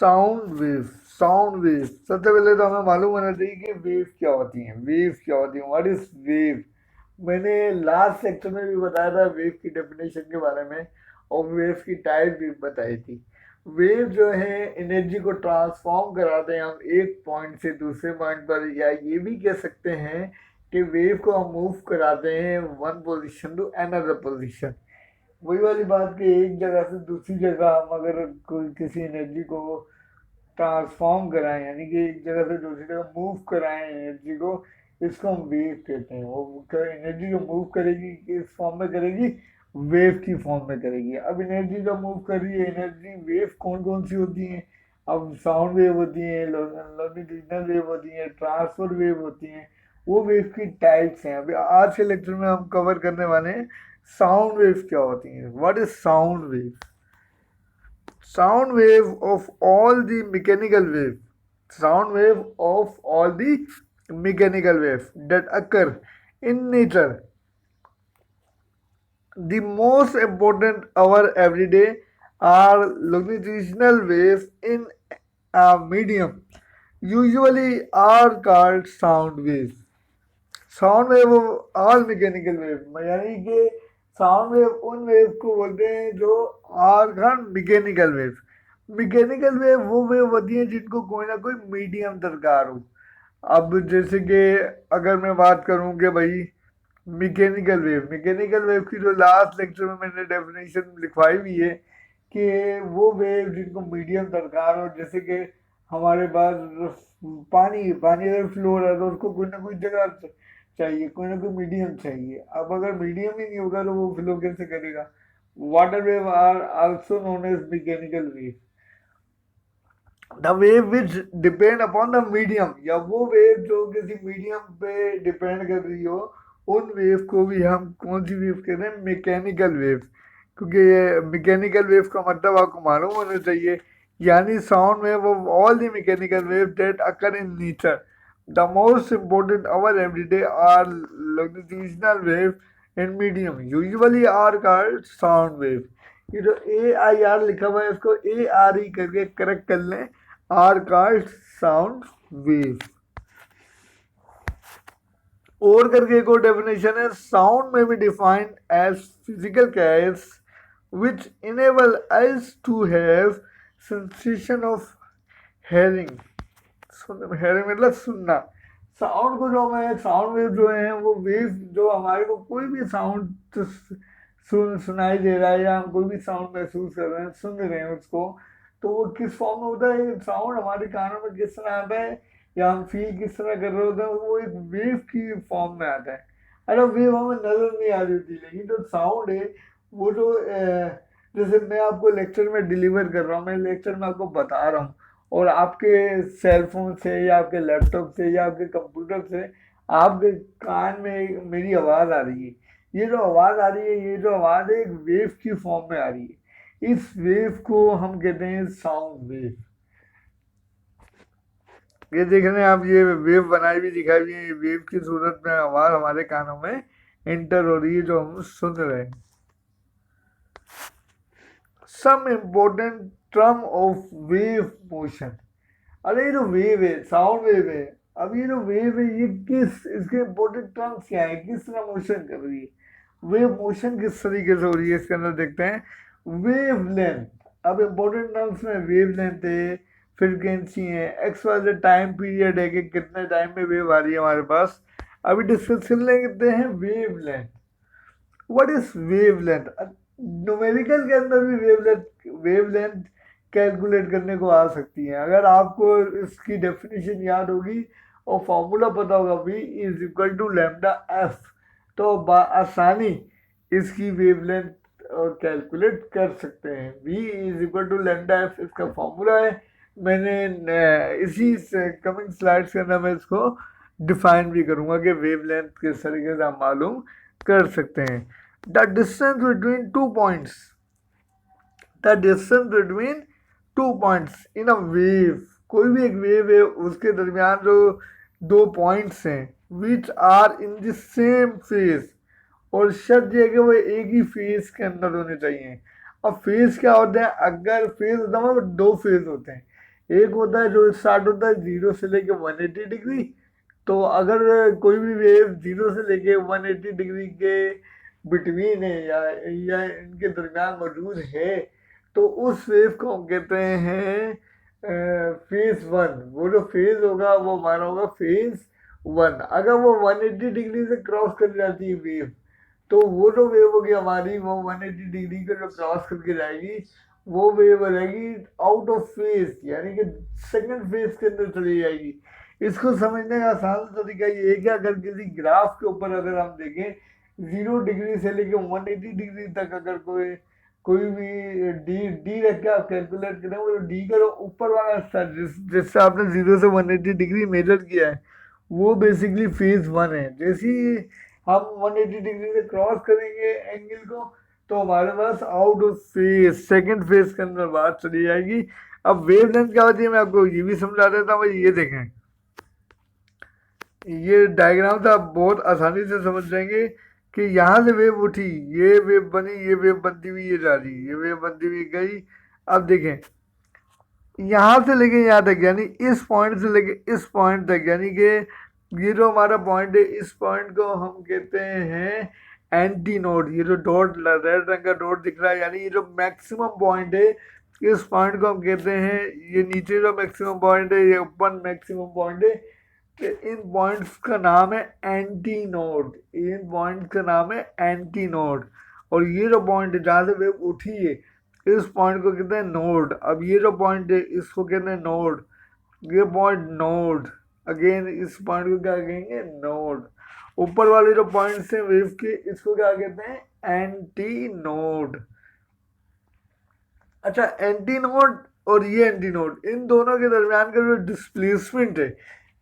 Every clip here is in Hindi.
Sound wave. साउंड वेव सबसे पहले तो हमें मालूम होना चाहिए कि वेव क्या होती है। वेव क्या होती है, व्हाट इज वेव। मैंने लास्ट लेक्चर में भी बताया था वेव की डेफिनेशन के बारे में, और वेव की टाइप भी बताई थी। वेव जो है एनर्जी को ट्रांसफॉर्म कराते हैं हम एक पॉइंट से दूसरे पॉइंट पर, या ये भी कह सकते हैं कि वेव को हम मूव कराते हैं one position to another position. वही वाली बात कि एक जगह से दूसरी जगह हम अगर कोई किसी एनर्जी को ट्रांसफॉर्म कराएं, यानी कि एक जगह से दूसरी जगह मूव कराएं एनर्जी को, इसको हम वेव कहते हैं। वो एनर्जी जो मूव करेगी किस फॉर्म में करेगी, वेव की फॉर्म में करेगी। अब एनर्जी जो मूव कर रही है, एनर्जी वेव कौन कौन सी होती हैं? अब साउंड वेव होती है, लॉन्गिट्यूडिनल वेव होती है, ट्रांसफर वेव होती है। वो वेव की टाइप्स हैं। अभी आज के लेक्चर में हम कवर करने वाले हैं साउंड वेव क्या होती है। What is sound wave? Sound wave of all the mechanical wave. Sound wave of all the mechanical wave that occur in nature. The most important our everyday are longitudinal waves in a medium. Usually are called sound waves. Sound wave all mechanical wave, यानी कि साउंड वेव उन वेव को बोलते हैं जो आर खान मैकेनिकल वेव। मैकेनिकल वेव वो वेव होती है जिनको कोई ना कोई मीडियम दरकार हो। अब जैसे कि अगर मैं बात करूं कि भाई मैकेनिकल वेव की जो लास्ट लेक्चर में मैंने डेफिनेशन लिखवाई हुई है कि वो वेव जिनको मीडियम दरकार हो, जैसे कि हमारे पास पानी पानी अगर फ्लो हो रहा है तो उसको कोई ना कोई जगह चाहिए, कोई ना कोई मीडियम चाहिए। अब अगर मीडियम ही नहीं होगा तो वो फ्लो कैसे करेगा? Water wave are also known as mechanical wave. The wave which depend upon the medium, या वो वेव जो किसी मीडियम पे डिपेंड कर रही हो, उन वेव को भी हम कौन सी वेव कहते हैं? Mechanical wave. क्योंकि ये मैकेनिकल वेव का मतलब आपको मालूम होना चाहिए, यानी sound wave of all the mechanical wave that occur in nature. The most important our everyday are longitudinal wave in medium, usually are called sound wave. ये जो ए आई आर लिखा हुआ है इसको ए आर ई करके करेक्ट कर लें, आर कॉल्ड साउंड वेव। और करके एक और डेफिनेशन है, साउंड में be defined as physical cause which enable us to have sensation of hearing। Hearing मतलब सुनना। साउंड को जो हमें साउंड वेव जो है वो वेव जो हमारे को कोई भी साउंड सुनाई दे रहा है, या हम कोई भी साउंड महसूस कर रहे हैं, सुन रहे हैं उसको, तो वो किस फॉर्म में होता है? साउंड हमारे कानों में किस तरह आता है, या हम फील किस तरह कर रहे होते हैं, वो एक वेव की फॉर्म में आता है। अरे वेव हमें नजर नहीं आ रही होती, लेकिन जो साउंड है वो जो जैसे मैं आपको लेक्चर में डिलीवर कर रहा हूँ, मैं लेक्चर में आपको बता रहा हूँ, और आपके सेल फोन से या आपके लैपटॉप से या आपके कंप्यूटर से आपके कान में मेरी आवाज़ आ रही है। ये जो आवाज़ आ रही है, ये जो आवाज़ है एक वेव की फॉर्म में आ रही है। इस वेव को हम कहते हैं साउंड वेव। ये देख रहे हैं आप, ये वेव बनाई हुई दिखाई हुई है, ये वेव की सूरत में आवाज़ हमारे कानों में एंटर हो रही है जो हम सुन रहे हैं। Some important term of wave motion. अरे ये जो वेव है, साउंड वेव है, अब ये जो वेव है ये किस, इसके इम्पोर्टेंट टर्म्स क्या है, किस तरह मोशन कर रही है? वेव मोशन किस तरीके से हो रही है इसके अंदर देखते हैं। Wave length. अब इम्पोर्टेंट टर्म्स में वेव लेंथ है, फ्रिक्वेंसी है, एक्स वाले टाइम पीरियड है कि कितने टाइम में वेव आ रही है हमारे पास। अभी डिस्कस कर लेते हैं wave length. What is wave length? Numerical के अंदर भी वेव लेंथ कैलकुलेट करने को आ सकती है। अगर आपको इसकी डेफिनेशन याद होगी और फॉर्मूला पता होगा, v is equal to lambda F, तो आसानी इसकी वेवलेंथ कैलकुलेट कर सकते हैं। v is equal to lambda F इसका फॉर्मूला है। मैंने इसी कमिंग स्लाइड्स के अंदर मैं इसको डिफाइन भी करूंगा कि वेवलेंथ किस तरीके से हम मालूम कर सकते हैं। The distance between two points, the distance between two points in a wave, कोई भी एक वेव है उसके दरमियान जो दो पॉइंट्स हैं, which are in the same phase, और शर्त यह है कि वो एक ही फेज के अंदर होने चाहिए। अब फेज क्या होते हैं? अगर फेज होता है दो फेज होते हैं, एक होता है जो स्टार्ट होता है 0 से लेके 180 डिग्री। तो अगर कोई भी वेव 0 से लेके 180 डिग्री के बिटवीन है या इनके दरमियान मौजूद है, तो उस वेव को हम कहते हैं फेज वन। वो जो फेज होगा वो हमारा होगा फेज वन। अगर वो 180 डिग्री से क्रॉस कर जाती है वेव, तो वो जो वेव होगी हमारी, वो 180 डिग्री को जो क्रॉस करके जाएगी, वो वेव हो जाएगी आउट ऑफ फेज, यानी कि सेकंड फेज के अंदर चली जाएगी। इसको समझने का आसान तरीका ये है कि अगर किसी ग्राफ के ऊपर अगर हम देखें 0 डिग्री से लेके 180 डिग्री तक, अगर कोई कोई भी डी डी रख के आप कैलकुलेट करें, वो डी का जो ऊपर वाला हिस्सा जिससे आपने 0 से 180 डिग्री मेजर किया है, वो बेसिकली फेज वन है। जैसे ही हम 180 डिग्री से क्रॉस करेंगे एंगल को, तो हमारे pass out of phase second phase के अंदर बात चली जाएगी। अब वेवलेंथ क्या होती है मैं आपको ये भी समझा देता हूँ भाई। ये देखें, ये डायग्राम से आप बहुत आसानी से समझ जाएंगे कि यहाँ से वेव उठी, ये वेव बनी, ये वेव बनती हुई ये जा रही, ये वेव बनती हुई गई। अब देखें, यहाँ से लेके यहाँ तक, यानी इस पॉइंट से लेके इस पॉइंट तक, यानी कि ये जो हमारा पॉइंट है, इस पॉइंट को हम कहते हैं एंटी नोड। ये जो डॉट रेड रंग का डॉट दिख रहा है, यानी ये जो मैक्सिमम पॉइंट है, इस पॉइंट को हम कहते हैं, ये नीचे जो मैक्सिमम पॉइंट है, ये ऊपर मैक्सिमम पॉइंट है, तो इन पॉइंट्स का नाम है एंटी नोड। इन पॉइंट्स का नाम है एंटी नोड। और ये जो पॉइंट है जहाँ से वेव उठी है, इस पॉइंट को कहते हैं नोड। अब ये जो पॉइंट है इसको कहते हैं नोड, ये पॉइंट नोड। अगेन इस पॉइंट को क्या कहेंगे, नोड। ऊपर वाले जो पॉइंट्स हैं वेव के, इसको क्या कहते हैं, एंटी नोड। अच्छा, एंटी नोड और ये एंटी नोड, इन दोनों के दरमियान का जो डिस्प्लेसमेंट है,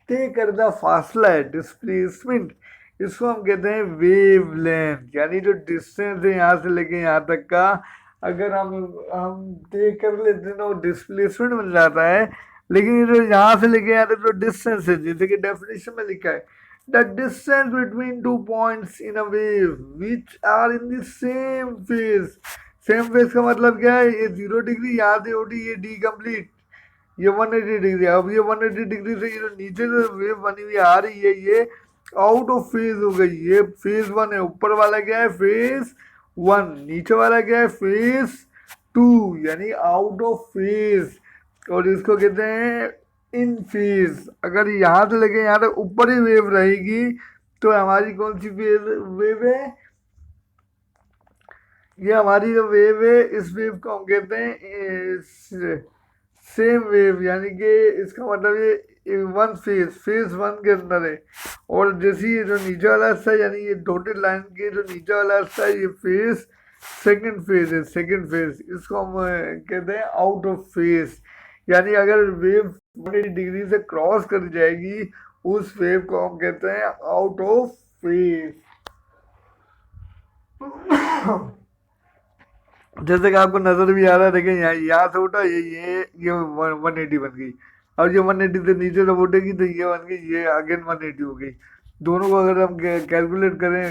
तय करदा फासला है, डिस्प्लेसमेंट, इसको हम कहते हैं वेवलेंथ। यानी जो डिस्टेंस है यहाँ से लेके यहाँ तक का, अगर हम तय कर लेते हैं ना, वो डिस्प्लेसमेंट बन जाता है। लेकिन ये जो यहाँ से लेके यहाँ तक जो डिस्टेंस है, जैसे कि डेफिनेशन में लिखा है, the distance between two points in a wave which are in the same phase. Same phase का मतलब क्या है, ये 0 डिग्री यहाँ से उठी, ये डी कंप्लीट, ये 180 डिग्री। अब ये 180 डिग्री से ये जो नीचे जो वेव बनी हुई आ रही है, ये आउट ऑफ फेज हो गई। ये फेज वन है। ऊपर वाला क्या है, फेज वन। नीचे वाला क्या है, फेज टू, यानी आउट ऑफ फेज। और इसको कहते हैं इन फेज। अगर यहाँ से लेके यहाँ तक ऊपर ही वेव रहेगी, तो हमारी कौन सी वेव है, ये हमारी जो वेव है, इस वेव को हम कहते हैं सेम वेव। यानी कि इसका मतलब ये वन फेज, फेज वन के अंदर है। और जैसे ये जो नीचे वाला हिस्सा है, यानी ये डॉटेड लाइन के जो नीचे वाला हिस्सा है, ये फेज सेकंड फेज है, सेकंड फेज। इसको हम कहते हैं आउट ऑफ फेज। यानी अगर वेव 180 डिग्री से क्रॉस कर जाएगी, उस वेव को हम कहते हैं आउट ऑफ फेज। जैसे कि आपको नजर भी आ रहा है, देखें यहाँ से उठा, ये 180 बन गई। अब ये 180 से नीचे जब उठेगी तो ये बन गई, ये अगेन 180 हो गई। दोनों को अगर हम कैलकुलेट करें,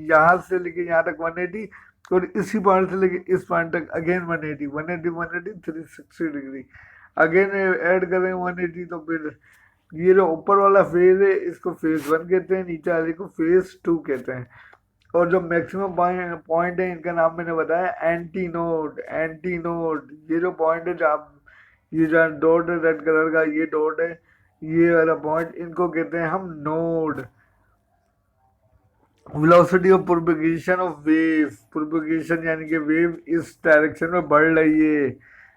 यहाँ से लेके यहाँ तक 180, और इसी पॉइंट से लेके इस पॉइंट तक अगेन 180, 180 360 डिग्री। अगेन ऐड करें 180, तो फिर ये जो ऊपर वाला फेज है, इसको फेज वन कहते हैं, नीचे वाले को फेज टू कहते हैं। और जो मैक्सिमम पॉइंट है, इनका नाम मैंने बताया एंटी नोड। एंटी नोड, ये जो पॉइंट है जहाँ ये जो डॉट है रेड कलर का, ये डॉट है, ये वाला पॉइंट, इनको कहते हैं हम node. Velocity of propagation of wave, propagation यानी कि वेव इस डायरेक्शन में बढ़ रही है।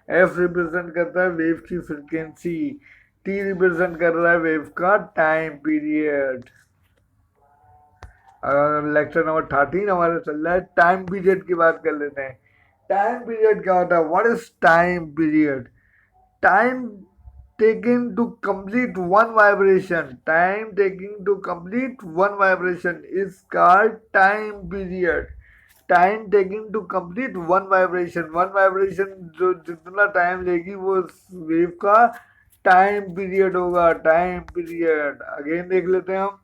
एफ रिप्रेजेंट करता है वेव की फ्रिक्वेंसी, टी रिप्रेजेंट कर रहा है वेव का टाइम पीरियड। लेक्चर नंबर 13 हमारा चल रहा है, टाइम पीरियड की बात कर लेते हैं। टाइम पीरियड क्या होता है, what is time period? Time taking to complete one vibration, time taking to complete one vibration is called time period. Time taking to complete one vibration, one vibration जो जितना टाइम लेगी, वो वेव का टाइम पीरियड होगा, टाइम पीरियड। अगेन देख लेते हैं हम,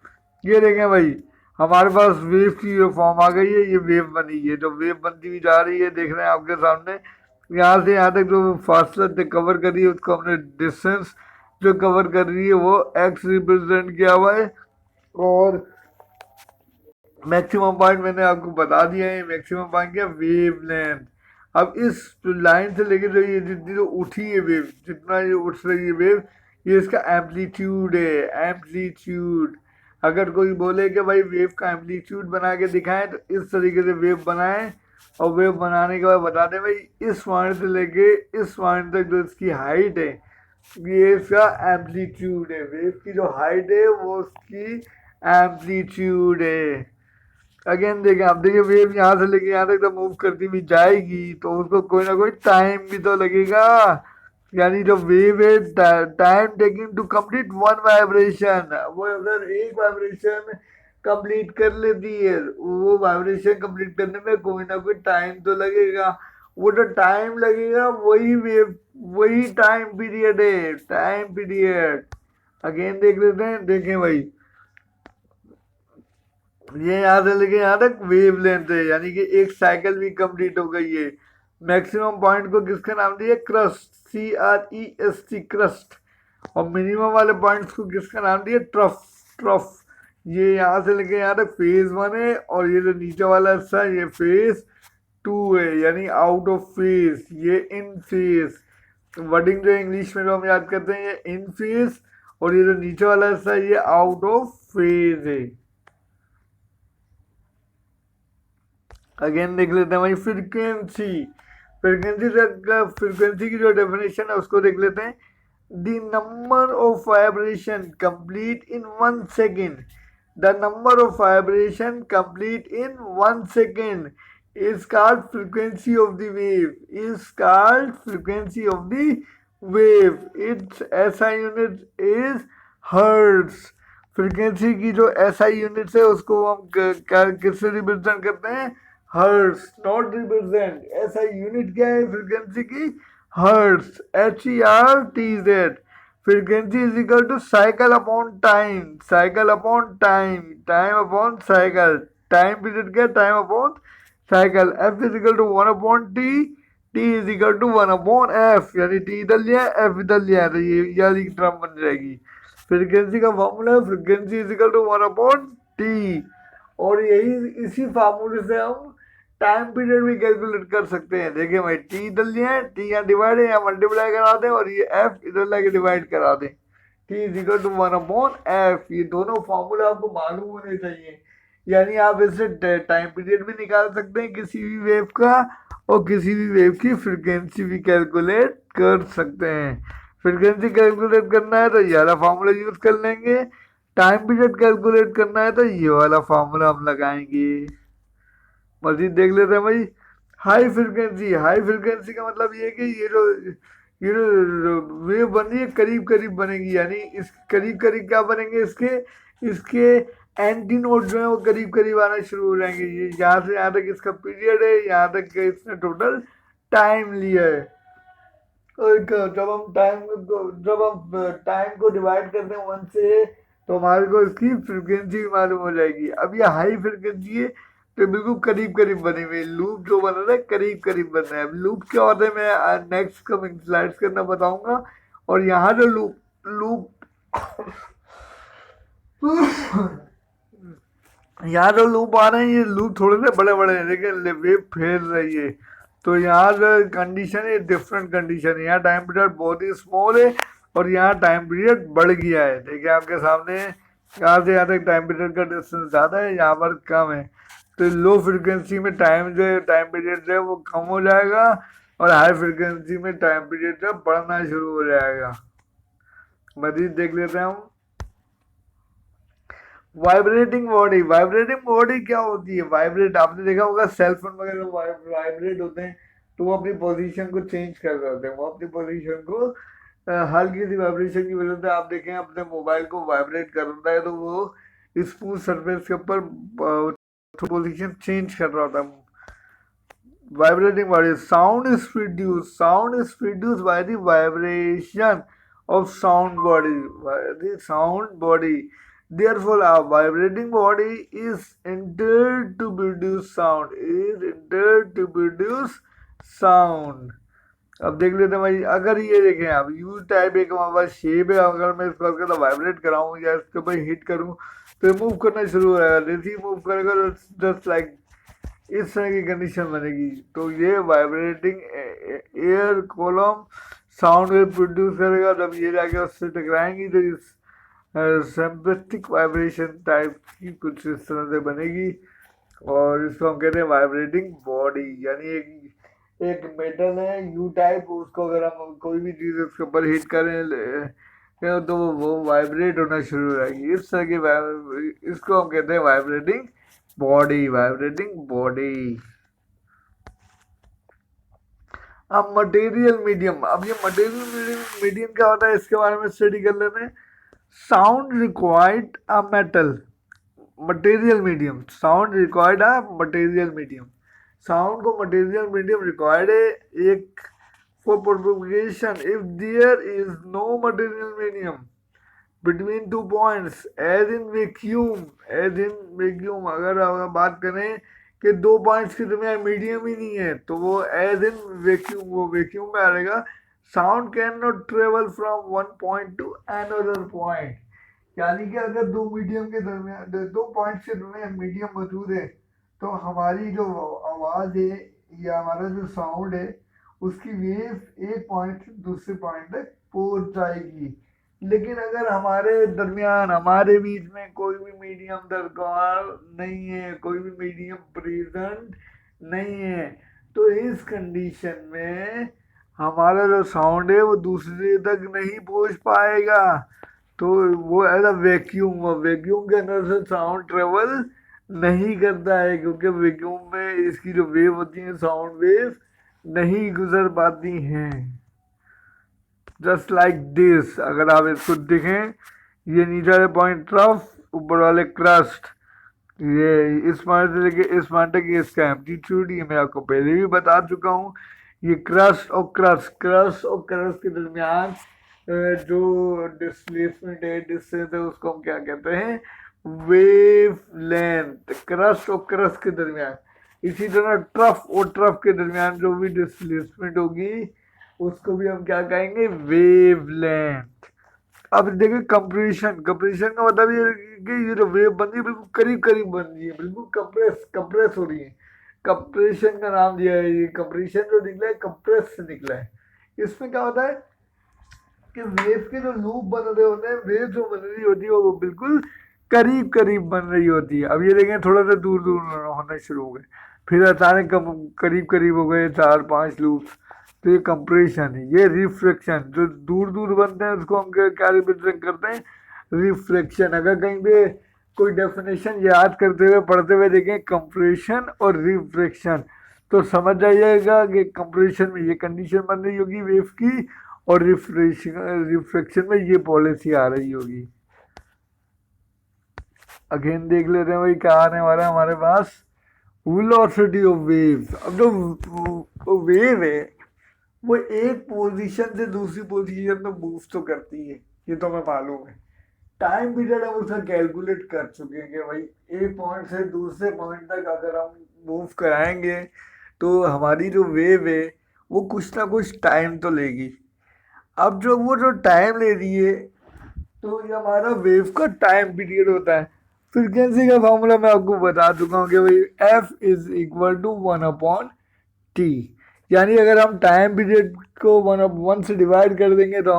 ये देखें भाई, हमारे पास वेव की फॉर्म आ गई है, ये वेव बनी है, जो वेव बनती हुई जा रही है, देख रहे हैं आपके सामने, यहाँ से यहाँ तक जो फासला कवर कर रही है उसको हमने डिस्टेंस जो कवर कर रही है वो एक्स रिप्रेजेंट किया हुआ है। और मैक्सिमम पॉइंट मैंने आपको बता दिया है, मैक्सिमम पॉइंट क्या, वेव लेंथ। अब इस लाइन से लेके जो ये जितनी जो उठी है वेव, जितना ये उठ रही है वेव, ये इसका एम्पलीट्यूड है, एम्पलीट्यूड। अगर कोई बोले कि भाई वेव का एम्पलीट्यूड बना के दिखाएं तो इस तरीके से वेव बनाएं, और वेव बनाने के बाद बता दें भाई इस पॉइंट से लेके इस पॉइंट तक जो इसकी हाइट है ये इसका एम्पलीट्यूड है। वेव की जो हाइट है वो उसकी एम्पलीट्यूड है। अगेन देखें, आप देखिए वेव यहाँ से लेके यहाँ तक जब मूव करती हुई जाएगी तो उसको कोई ना कोई टाइम भी तो लगेगा। यानी जो वेव है time taking to complete one vibration, वो अगर एक वाइब्रेशन कंप्लीट कर लेती है वो वाइब्रेशन कंप्लीट करने में कोई ना कोई टाइम तो लगेगा। वो जो टाइम लगेगा वही वेव, वही टाइम पीरियड है, टाइम पीरियड। अगेन देख लेते हैं, देखें भाई ये यहाँ से लेके यहाँ तक वेव लेंथ है, यानी कि एक साइकिल भी कंप्लीट हो गई है। मैक्सिमम पॉइंट को किसका नाम दिया, क्रस्ट, CREST, क्रस्ट। और मिनिमम वाले पॉइंट्स को किसका नाम दिया, ट्रफ, ट्रफ। ये यहाँ से लेके यहाँ तक फेज 1 है, और ये जो नीचे वाला हिस्सा है ये फेज 2 है, यानी आउट ऑफ फेज, ये इन फेज। वर्डिंग जो इंग्लिश में जो हम याद करते हैं ये इन फेज, और ये जो नीचे वाला हिस्सा है ये आउट ऑफ फेज है। अगेन देख लेते हैं भाई फ्रीक्वेंसी, फ्रीक्वेंसी की जो डेफिनेशन है उसको देख लेते हैं। The number of vibration complete in 1 second, the number of vibration complete in 1 second is called frequency of the wave, is called frequency of the wave, its SI unit is hertz। Frequency की जो SI यूनिट है उसको हम किससे रिप्रेजेंट करते हैं, hertz, not represent. SI unit क्या है फ्रीक्वेंसी की, hertz, HERTZ। Frequency is equal to cycle upon time, cycle upon time, time upon cycle. Time period क्या, time upon cycle. F is equal to 1/T, T is equal to 1/F, यानी T इधर लिया F इधर लिया, तो ये यानी टर्म बन जाएगी। फ्रीक्वेंसी का फॉर्मूला है frequency is equal to 1/T, और यही इसी फार्मूले से हम टाइम पीरियड भी कैलकुलेट कर सकते हैं। देखिए भाई टी इधर लिया है, टी यहाँ डिवाइड है, यहाँ मल्टीप्लाई करा दें, और ये एफ इधर लाके डिवाइड करा दें, T is equal to 1/F। ये दोनों फार्मूला आपको मालूम होने चाहिए, यानी आप इससे टाइम पीरियड भी निकाल सकते हैं किसी भी वेव का, और किसी भी वेव की फ्रिक्वेंसी भी कैलकुलेट कर सकते हैं। फ्रिक्वेंसी कैलकुलेट करना है तो ये वाला फार्मूला यूज कर लेंगे, टाइम पीरियड कैलकुलेट करना है तो ये वाला फार्मूला हम लगाएंगे। मजीद देख लेते हैं भाई, हाई फ्रिक्वेंसी, हाई फ्रिक्वेंसी का मतलब ये है कि ये जो वेव बन रही है करीब करीब बनेगी, यानी इस करीब करीब क्या बनेंगे, इसके इसके एंटी नोड जो है वो करीब करीब आना शुरू हो जाएंगे। ये यहाँ से यहाँ तक इसका पीरियड है, यहाँ तक के इसने टोटल टाइम लिया है। और जब हम टाइम को डिवाइड करते हैं 1 से तो हमारे को इसकी फ्रिक्वेंसी भी मालूम हो जाएगी। अब ये हाई फ्रिक्वेंसी है तो बिल्कुल करीब करीब बने हुए, लूप जो बन रहा है करीब करीब बन रहा है। अब लूप क्या होता है मैं नेक्स्ट कमिंग स्लाइड्स के अंदर बताऊंगा। और यहाँ जो लूप लूप यहाँ जो लूप आ रहे हैं ये लूप थोड़े से बड़े बड़े हैं, लेकिन वेव फैल रही है। तो यहाँ जो कंडीशन है डिफरेंट कंडीशन है, यहाँ टाइम पीरियड बहुत ही स्मॉल है और यहाँ टाइम पीरियड बढ़ गया है। देखिए आपके सामने यहाँ से यहाँ तक टाइम पीरियड का डिस्टेंस ज़्यादा है, यहाँ पर कम है। तो लो फ्रिक्वेंसी में टाइम जो है टाइम पीरियड जो है वो कम हो जाएगा, और हाई फ्रिक्वेंसी में टाइम पीरियड जो बढ़ना शुरू हो जाएगा। मजीद देख लेते हैं हम, वाइब्रेटिंग बॉडी। वाइब्रेटिंग बॉडी क्या होती है, वाइब्रेट आपने देखा होगा सेल फोन वगैरह वाइब्रेट होते हैं तो वो अपनी पोजीशन को चेंज कर रहे होते हैं, वो अपनी पोजीशन को हल्की सी वाइब्रेशन की वजह से आप देखें अपने मोबाइल को वाइब्रेट कर रहा है तो वो स्मूथ सरफेस के ऊपर पोजीशन चेंज कर रहा होता है। Vibrating body, sound is produced by the vibration of sound body, by the sound body. Therefore a vibrating body is entered to produce sound, is entered to produce sound. अब देख लेते हैं भाई, अगर ये देखें आप यू टाइप एक हमारे पास शेप है, अगर मैं इसको हल्का सा वाइब्रेट कराऊं या इसके ऊपर हिट करूं तो ये मूव करना शुरू हो जाएगा। जैसे ही मूव करेगा तो जस्ट लाइक इस तरह की कंडीशन बनेगी। तो ये vibrating air column sound wave produce करेगा, जब ये जाके उससे टकराएंगी तो इस सिंपैथेटिक वाइब्रेशन टाइप की कुछ इस तरह से बनेगी। और इसको हम कहते हैं वाइब्रेटिंग बॉडी। यानी एक मेटल है यू टाइप, उसको अगर हम कोई भी चीज़ उसके ऊपर हिट करें तो वो वाइब्रेट होना शुरू हो जाएगी। इस तरह की इसको हम कहते हैं वाइब्रेटिंग बॉडी, वाइब्रेटिंग बॉडी। अब मटेरियल मीडियम, अब ये मटेरियल मीडियम क्या होता है इसके बारे में स्टडी कर लेते हैं। Sound required a metal, material medium, sound required a material medium. Sound को मटेरियल मीडियम रिक्वायर्ड है एक for propagation if there is no material medium between two points as in vacuum. As in vacuum अगर बात करें कि दो पॉइंट्स के दरमियान मीडियम ही नहीं है तो वो एज इन वैक्यूम, वो वैक्यूम में आ रहेगा। Sound can not travel from one point two another point. यानी कि अगर दो मीडियम के दरमियान, दो पॉइंट्स के दरमियान मीडियम मौजूद है तो हमारी जो आवाज़ है या हमारा जो साउंड है उसकी वेव एक पॉइंट से दूसरे पॉइंट तक पहुंच जाएगी। लेकिन अगर हमारे दरमियान, हमारे बीच में कोई भी मीडियम दरकार नहीं है, कोई भी मीडियम प्रेजेंट नहीं है, तो इस कंडीशन में हमारा जो साउंड है वो दूसरे तक नहीं पहुंच पाएगा। तो वो एज अ वैक्यूम, वैक्यूम के अंदर से साउंड ट्रेवल नहीं करता है, क्योंकि वैक्यूम में इसकी जो वेव होती है साउंड वेव नहीं गुजर पाती हैं। जस्ट लाइक दिस, अगर आप इसको देखें, ये नीचे वाले पॉइंट ट्रफ, ऊपर वाले क्रस्ट, ये इस पॉइंट से लेके इस पॉइंट तक इसका एम्पलीट्यूड ये मैं आपको पहले भी बता चुका हूँ। ये क्रस्ट और क्रस्ट के दरमियान जो डिस्प्लेसमेंट है, डिस्टेंस है, उसको हम क्या कहते हैं, वेव लेंथ। क्रस्ट और क्रस्ट के दरमियान, इसी तरह ट्रफ और ट्रफ के दरमियान जो भी डिस्प्लेसमेंट होगी उसको भी हम क्या कहेंगे, वेव लेंथ। अब देखिए कंप्रेशन, कंप्रेशन का मतलब ये कि ये जो वेव बन रही है बिल्कुल करीब करीब बन रही है, बिल्कुल कंप्रेस हो रही है। कंप्रेशन का नाम दिया है, ये कंप्रेशन जो निकला है कंप्रेस से निकला है। इसमें क्या होता है कि वेव के जो लूप बन रहे होते हैं, वेव जो बन रही होती है वो बिल्कुल करीब करीब बन रही होती है। अब ये देखें थोड़ा सा दूर दूर होना शुरू हो गए, फिर अचानक करीब करीब हो गए 4-5 लूप्स, तो ये कंप्रेशन है। ये रिफ्लेक्शन, जो दूर दूर बनते हैं उसको हम क्या रिप्रेजेंट करते हैं, रिफ्लेक्शन। अगर कहीं पे कोई डेफिनेशन याद करते हुए पढ़ते हुए देखें कंप्रेशन और रिफ्लेक्शन, तो समझ जाइएगा कि कंप्रेशन में ये कंडीशन बन रही होगी वेव की, और रिफ्लेक्शन में ये पॉलिसी आ रही होगी। अगेन देख लेते हैं भाई क्या आने वाला है हमारे पास, वेलोसिटी ऑफ वेव। अब जो वेव है वो एक पोजीशन से दूसरी पोजीशन में मूव तो करती है, ये तो हमें मालूम है। टाइम पीरियड हम उसका कैलकुलेट कर चुके हैं कि भाई एक पॉइंट से दूसरे पॉइंट तक अगर हम मूव कराएंगे तो हमारी जो वेव है वो कुछ ना कुछ टाइम तो लेगी। अब जो टाइम ले रही है तो ये हमारा वेव का टाइम पीरियड होता है। फ्रीक्वेंसी का फॉर्मूला मैं आपको बता चुका हूँ कि भाई F is equal to 1/T। यानी अगर हम टाइम पीरियड को 1/1 से डिवाइड कर देंगे तो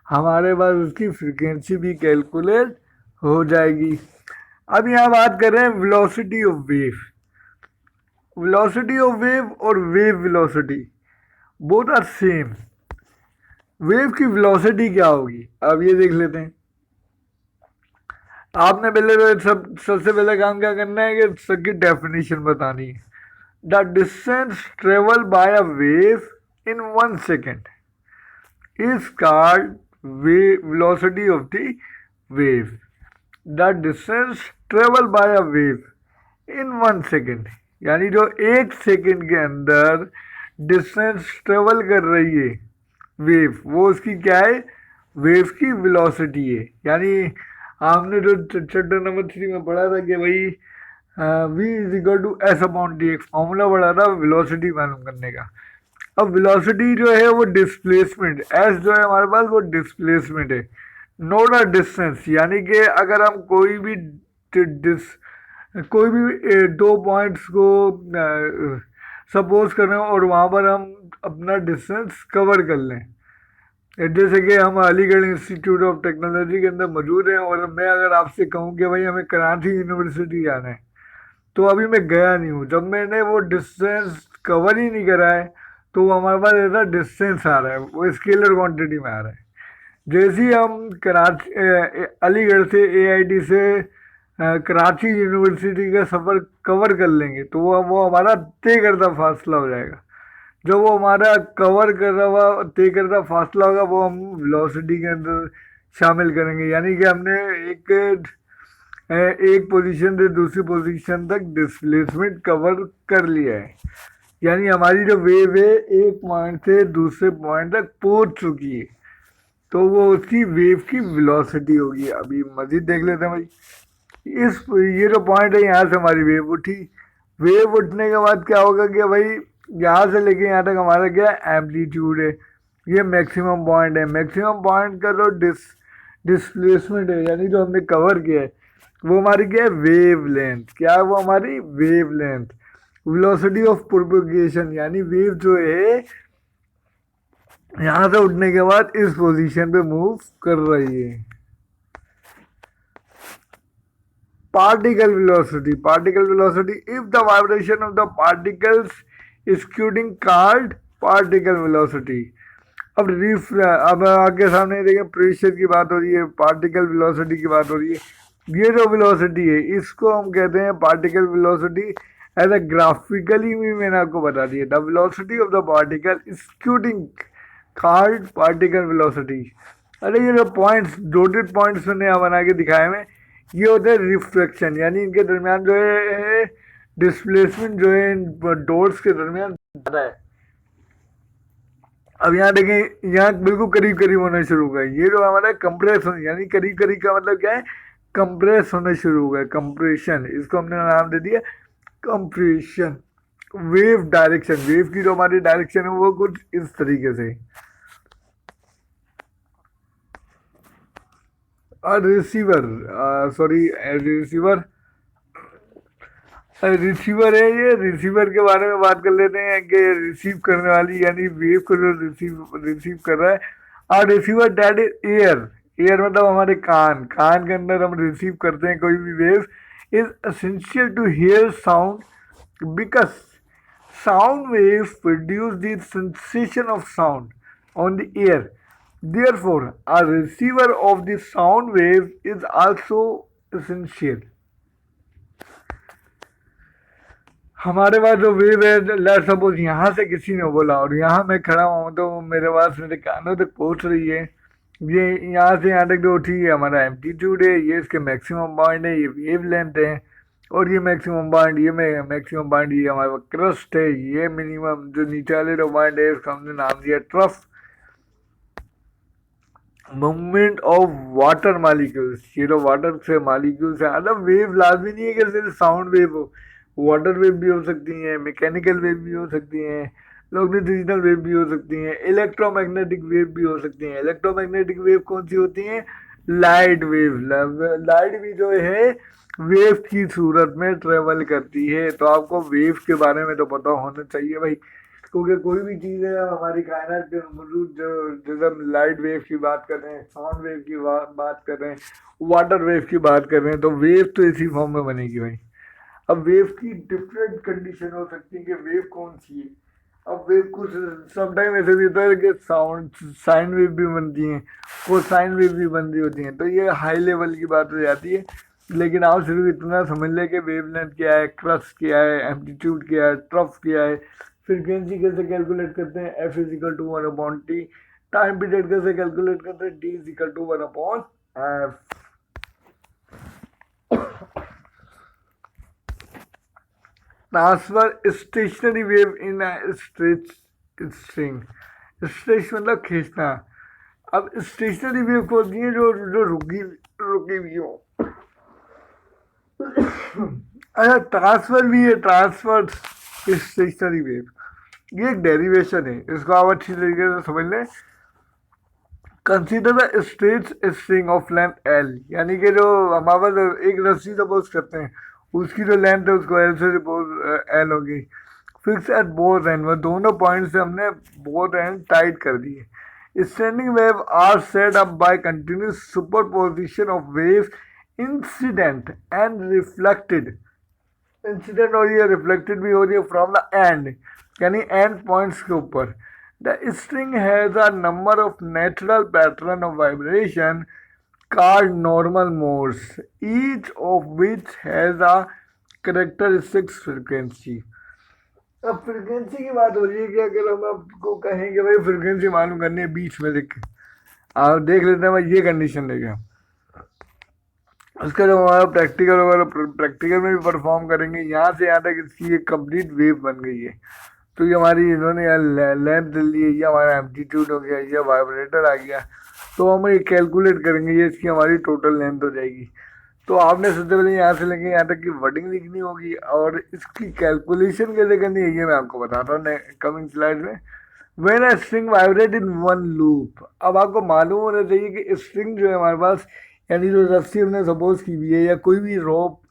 हमारे पास उसकी फ्रीक्वेंसी भी कैलकुलेट हो जाएगी। अब यहाँ बात कर रहे हैं velocity of wave. Velocity of wave और wave velocity both are same. Wave की वेलोसिटी क्या होगी, अब ये देख लेते हैं। आपने पहले सबसे पहले काम क्या करना है कि सबकी डेफिनेशन बतानी है। The distance travel by a wave in 1 second is called velocity of the wave. The distance travel by a wave in 1 second, यानी जो 1 सेकेंड के अंदर डिस्टेंस ट्रेवल कर रही है वेव, वो उसकी क्या है, वेव की वेलोसिटी है। यानी आपने जो चैप्टर नंबर 3 में पढ़ा था कि भाई v is equal to S upon D, एक फॉर्मूला पढ़ा था वेलोसिटी मालूम करने का। अब वेलोसिटी जो है वो डिस्प्लेसमेंट, एस जो है हमारे पास वो डिस्प्लेसमेंट है, नोट अ डिस्टेंस, यानी कि अगर हम कोई भी दो पॉइंट्स को सपोज करें और वहाँ पर हम अपना डिस्टेंस कवर कर लें, जैसे कि हम अलीगढ़ इंस्टीट्यूट ऑफ टेक्नोलॉजी के अंदर मौजूद हैं और मैं अगर आपसे कहूँ कि भाई हमें कराची यूनिवर्सिटी जाना है, तो अभी मैं गया नहीं हूँ, जब मैंने वो डिस्टेंस कवर ही नहीं करा है तो वो हमारे पास ऐसा डिस्टेंस आ रहा है, वो स्केलर क्वांटिटी में आ रहा है। जैसे ही हम अलीगढ़ से एआईटी से कराची यूनिवर्सिटी का सफ़र कवर कर लेंगे तो वो हमारा तय करता फासला हो जाएगा। जो वो हमारा कवर कर रहा हुआ तय करता फासला होगा वो हम वेलोसिटी के अंदर शामिल करेंगे, यानी कि हमने एक पोजीशन से दूसरी पोजीशन तक डिस्प्लेसमेंट कवर कर लिया है, यानी हमारी जो वेव है एक पॉइंट से दूसरे पॉइंट तक पहुंच चुकी है, तो वो उसकी वेव की वेलोसिटी होगी। अभी मजीद देख लेते हैं भाई, इस ये जो पॉइंट है यहाँ से हमारी वेव उठी, वेव उठने के बाद क्या होगा कि भाई यहाँ से लेके यहाँ तक हमारा क्या एम्पलीट्यूड है, ये मैक्सिमम पॉइंट है, मैक्सिमम पॉइंट का जो डिस्प्लेसमेंट है यानी जो हमने कवर किया है वो हमारी क्या है वेव लेंथ, क्या है वो हमारी wave length, velocity of propagation, यानी वेव जो है यहाँ से उठने के बाद इस पोजीशन पे मूव कर रही है। particle velocity, if the vibration of the particles is called particle velocity। अब आगे सामने देखिए प्रेशर की बात हो रही है, पार्टिकल वेलोसिटी की बात हो रही है, ये जो वेलोसिटी है इसको हम कहते हैं particle velocity. As a graphically भी मैंने आपको बता दिया, the velocity of the particle scooting called particle velocity. अरे ये जो पॉइंट्स डॉटेड पॉइंट्स मैंने यहाँ बना के दिखाए में, ये होता है रिफ्लेक्शन, यानी इनके दरमियान जो है डिस्प्लेसमेंट जो है इन डॉट्स के दरमियान ज़्यादा है। अब यहाँ देखें, यहाँ बिल्कुल करीब करीब होना शुरू हो गया, ये जो हमारा कंप्रेस होना, यानी करीब करीब का मतलब क्या है, कंप्रेस होना शुरू हो गया, कंप्रेशन, इसको हमने नाम दे दिया कंप्रेशन। वेव डायरेक्शन, वेव की जो हमारी डायरेक्शन है वो कुछ इस तरीके से। और रिसीवर है, ये रिसीवर के बारे में बात कर लेते हैं कि रिसीव करने वाली यानी वेव को जो रिसीव कर रहा है। और receiver that is air, air मतलब हमारे कान के अंदर हम रिसीव करते हैं कोई भी wave, is essential to hear sound because sound waves produce the sensation of sound on the air. Therefore, a receiver of the sound wave is also essential. हमारे पास जो वेव है, लेट्स सपोज यहाँ से किसी ने बोला और यहाँ मैं खड़ा हूँ तो मेरे पास मेरे कानों तक पहुँच रही है, ये यहाँ से यहाँ तक जो उठी है हमारा एम्पलीट्यूड है, ये इसके मैक्सिमम पॉइंट है, ये वेव लेंथ है, और ये मैक्सिमम पॉइंट, ये मैक्सिमम पॉइंट ये हमारा क्रस्ट है, ये मिनिमम जो नीचे वाले जो पॉइंट है इसका हमने नाम दिया trough. Movement of water molecules, ये जो वाटर से मालिक्यूल्स है, मतलब वेव लाजमी नहीं है कि सिर्फ साउंड वेव हो, वाटर वेव भी हो सकती हैं, मैकेनिकल वेव भी हो सकती हैं, लॉन्गिट्यूडिनल वेव भी हो सकती हैं, इलेक्ट्रोमैग्नेटिक वेव भी हो सकती हैं। इलेक्ट्रोमैग्नेटिक वेव कौन सी होती हैं, लाइट वेव, लाइट भी जो है वेव की सूरत में ट्रेवल करती है। तो आपको वेव के बारे में तो पता होना चाहिए भाई, क्योंकि कोई भी चीज़ है हमारी कायनात के मौजूद, जो जैसे हम लाइट वेव की बात कर रहे हैं, साउंड वेव की बात कर रहे हैं, वाटर वेव की बात कर रहे हैं, तो वेव तो इसी फॉर्म में बनेगी भाई। अब वेव की डिफरेंट कंडीशन हो सकती है कि वेव कौन सी है। अब वेव कुछ समटाइम ऐसे भी होता है कि साउंड साइन वेव भी बनती हैं, को साइन वेव भी बन रही होती हैं, तो ये हाई लेवल की बात हो जाती है। लेकिन आप सिर्फ इतना समझ लें कि वेवलेंथ क्या है, क्रस्ट क्या है, एम्पलीट्यूड क्या है, ट्रफ क्या है, फ्रीक्वेंसी कैसे कैलकुलेट करते हैं, F is equal to 1/t, time period कैसे कैलकुलेट करते हैं, D is equal to 1/f। Transfer stationary wave in stretch string, stretch मतलब खींचना। अब स्टेशनरी वेव को होती है जो जो रुकी हुई हो। अच्छा ट्रांसफर भी है, ट्रांसफर स्टेशनरी वेव, ये एक डेरिवेशन है, इसको आप अच्छी तरीके से समझ लें। Consider the straight string of length L, यानी कि जो हमारे पास एक रस्सी सपोज करते हैं, उसकी जो लेंथ है उसको एल से सपोज एल हो गई। फिक्स एट बोथ एंड, वो दोनों पॉइंट से हमने बोथ एंड टाइट कर दिए। Standing wave are set up by continuous superposition of waves incident and reflected, incident हो रही है, रिफ्लेक्टेड भी हो रही है फ्रॉम द एंड, यानी एंड पॉइंट्स के ऊपर। The string has a number of natural pattern of vibration called normal modes, each of which has a characteristic frequency। अब फ्रीक्वेंसी की बात हो रही है कि अगर हम आपको कहें कि भाई फ्रीक्वेंसी मालूम करनी है बीच में लिख के, आप देख लेते हैं भाई ये कंडीशन लेके, उसका जब हमारा प्रैक्टिकल होगा तो प्रैक्टिकल में भी परफॉर्म करेंगे, यहाँ से यहाँ तक इसकी एक कंप्लीट वेव बन गई है। तो ये हमारी इन्होंने लेंथ ली है, ये हमारा एम्पलीट्यूड हो गया, ये वाइब्रेटर आ गया, तो हम ये कैलकुलेट करेंगे, ये इसकी हमारी टोटल लेंथ हो जाएगी। तो आपने सबसे पहले यहाँ से लेके यहाँ तक की वर्डिंग लिखनी होगी, और इसकी कैलकुलेशन कैसे करनी है ये मैं आपको बताता हूँ कमिंग स्लाइड में। When a string vibrate in one loop, अब आपको मालूम होना चाहिए कि स्ट्रिंग जो है हमारे पास, यानी जो रस्सी हमने सपोज की हुई है या कोई भी रोप,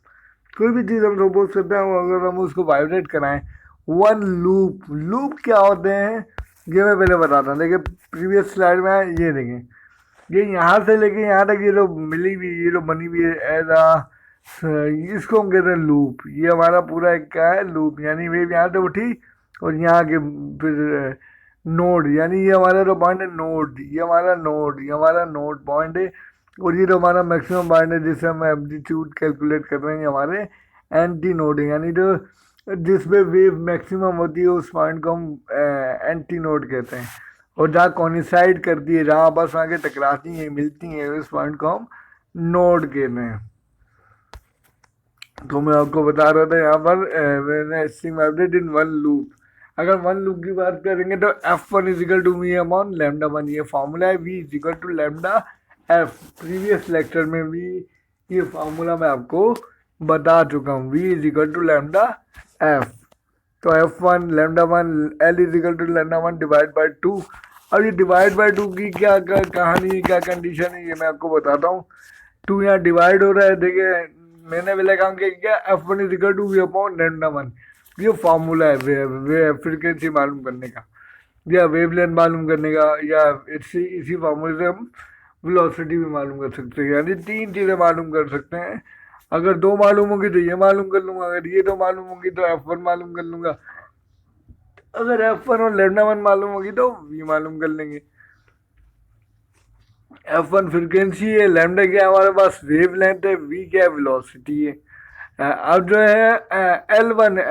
कोई भी चीज़ हम सपोज करते हैं, अगर हम उसको वाइब्रेट कराएं वन लूप, लूप क्या होते हैं ये मैं पहले बताता हूँ। देखिए प्रीवियस स्लाइड में ये देखें, ये यहाँ से लेके यहाँ तक ये जो मिली हुई, ये जो बनी हुई है एज आ, इसको हम कहते हैं लूप। ये हमारा पूरा एक क्या है लूप, यानी वेव यहाँ से उठी और यहाँ के फिर नोड, यानी ये हमारा जो पॉइंट है नोड, ये हमारा नोड, ये हमारा नोड पॉइंट है, और ये जो हमारा मैक्सिमम पॉइंट है जिससे हम एम्पलीट्यूड कैलकुलेट कर रहे हैं हमारे एंटी नोड है, यानी जो जिसमें वेव मैक्सिमम होती है उस पॉइंट को हम एंटी नोड कहते हैं। और जहाँ कॉनिसाइड करती है, जहाँ आपस में आके टकराती हैं मिलती हैं, उस पॉइंट को हम नोड कहते हैं। तो मैं आपको बता रहा था यहाँ पर string vibrate in one loop. अगर वन लूप की बात करेंगे तो F1 equal to we upon lambda one, ये फॉर्मूला है, V equal to lambda F। Previous lecture में भी ये फार्मूला मैं आपको बता चुका हूँ, V equal to lambda F। तो F1 lambda one L equal to lambda one divide by 2। अब ये डिवाइड बाई 2 की क्या कहानी है, क्या कंडीशन है, ये मैं आपको बताता हूँ। 2 यहाँ डिवाइड हो रहा है, देखिए मैंने पहले काम किया F1 equal to we upon lambda one, ये फार्मूला है फ्रीक्वेंसी मालूम करने का या वेवलेंथ मालूम करने का, या इसी फार्मूले से हम वेलोसिटी भी मालूम कर सकते हैं, यानी 3 चीज़ें मालूम कर सकते हैं। अगर 2 मालूम होगी तो ये मालूम कर लूँगा, अगर ये 2 मालूम होगी तो F1 मालूम कर लूँगा, अगर F1 और लैम्डा वन मालूम होगी तो V मालूम कर लेंगे। F1 फ्रिक्वेंसी है, लैम्डा क्या है हमारे पास वेव लेंथ है, V क्या है वेलोसिटी है। अब जो है L1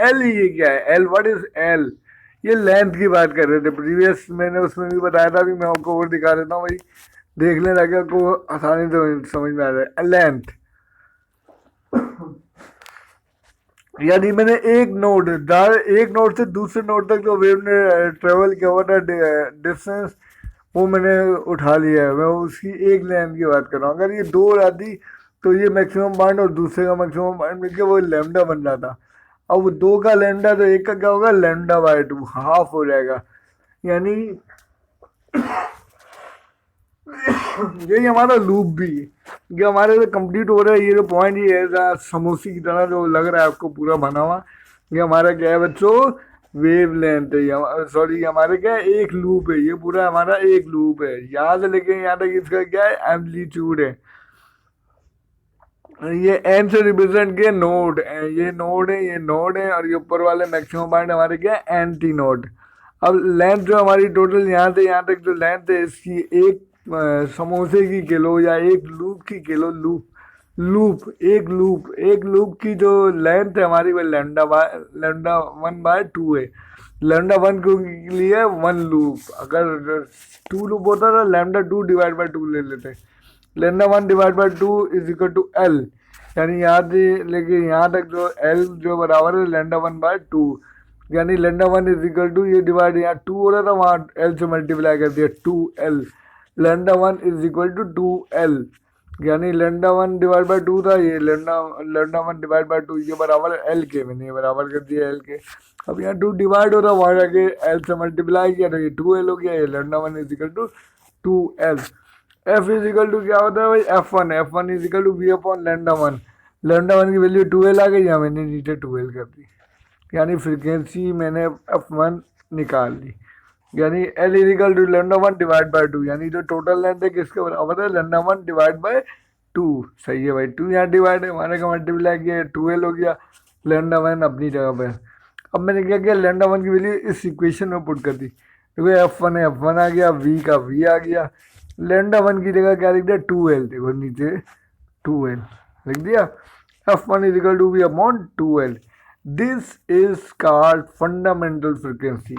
L ये क्या है, L व्हाट इज L, ये लेंथ की बात कर रहे थे प्रीवियस, मैंने उसमें भी बताया था, अभी मैं आपको और दिखा देता हूँ भाई, देख लें ताकि आपको आसानी से समझ में आ रहा है। लेंथ यानी मैंने एक नोड से दूसरे नोड तक जो वेव ने ट्रेवल किया हुआ था डिस्टेंस, वो मैंने उठा लिया है, मैं उसकी एक लेंथ की बात कर रहा हूँ। अगर ये 2 आती तो ये मैक्सिमम पॉइंट और दूसरे का मैक्सिमम पॉइंट मिलकर वो लैम्डा बन जाता। अब 2 का लैम्डा तो 1 का क्या होगा, लैम्डा बाय 2 हाफ हो जाएगा, यानी यही हमारा लूप भी ये हमारे से कंप्लीट हो रहा है। ये जो पॉइंट ये है समोसे की तरह जो लग रहा है आपको पूरा बना हुआ, ये हमारा क्या है बच्चों, वेव लेंथ है, सॉरी हमारे क्या है एक लूप है, ये पूरा हमारा एक लूप है, यहाँ से लेके यहाँ तक इसका क्या है एम्पलीट्यूड है। ये एन से रिप्रेजेंट किया नोड, ये नोड है, ये नोड है, और ये ऊपर वाले मैक्सिमम पॉइंट हमारे क्या है एंटी नोड। अब लेंथ जो हमारी टोटल यहाँ से यहाँ तक जो लेंथ है इसकी एक समोसे की किलो या एक लूप की किलो एक लूप की जो लेंथ है हमारी वो लैम्डा वन बाय 2 है। लैम्डा वन के लिए 1 लूप, अगर 2 लूप होता तो लैम्डा 2 डिवाइड बाई 2 ले लेते। Lambda 1 divide by 2 is equal to L, यानी यहाँ से लेके यहाँ तक जो L जो बराबर है लैम्डा 1 बाय 2, यानी लैम्डा 1 इज इक्वल टू ये डिवाइड यहाँ 2 हो रहा था, वहाँ L से मल्टीप्लाई कर दिया 2L, lambda 1 is equal to 2L। यानी lambda one divide by two था, ये lambda lambda one divide by two, ये बराबर एल के, मैंने ये बराबर कर दिया एल के। अब यहाँ टू डिवाइड हो रहा, वहाँ जाके एल से मल्टीप्लाई किया तो ये टू एल हो गया, ये lambda one is equal to two L. F is equal to क्या होता है भाई, F one is equal to we upon lambda one की वैल्यू टू एल आ गई, यहाँ मैंने नीचे टू एल कर दी, यानी फ्रिक्वेंसी मैंने एफ वन निकाल ली। यानी L is equal to lambda one divide by two, यानी जो टोटल लेंथ है किसके बराबर है, lambda one divide by two. सही है भाई, टू यहाँ डिवाइड है, हमारे का मल्टीप्लाई किया, टू एल हो गया, लेंडा वन अपनी जगह पर। अब मैंने क्या किया, लेंडा वन की वैल्यू इस इक्वेशन में पुट कर दी, देखो एफ वन है, एफ वन आ गया, वी का वी आ गया, लेंडा वन की जगह क्या लिख दिया, टू एल, देखो नीचे टू एल लिख दिया, F one is equal to we upon two L. This is called fundamental frequency,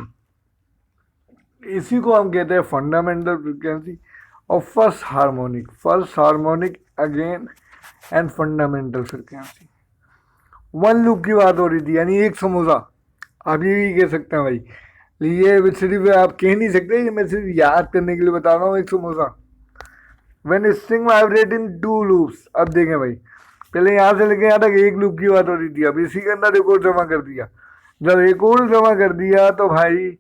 इसी को हम कहते हैं fundamental frequency of first harmonic again and fundamental frequency. One loop की बात हो रही थी, यानी एक समोसा, आप ये भी कह सकते हैं भाई, ये सिर्फ आप कह नहीं सकते, ये मैं सिर्फ याद करने के लिए बता रहा हूँ, एक samosa. When string vibrate in to loops, अब देखें भाई, पहले यहाँ से लेके यहाँ तक एक लूप की बात हो रही थी, अब इसी के अंदर एक और जमा कर दिया, जब एक और जमा कर दिया तो भाई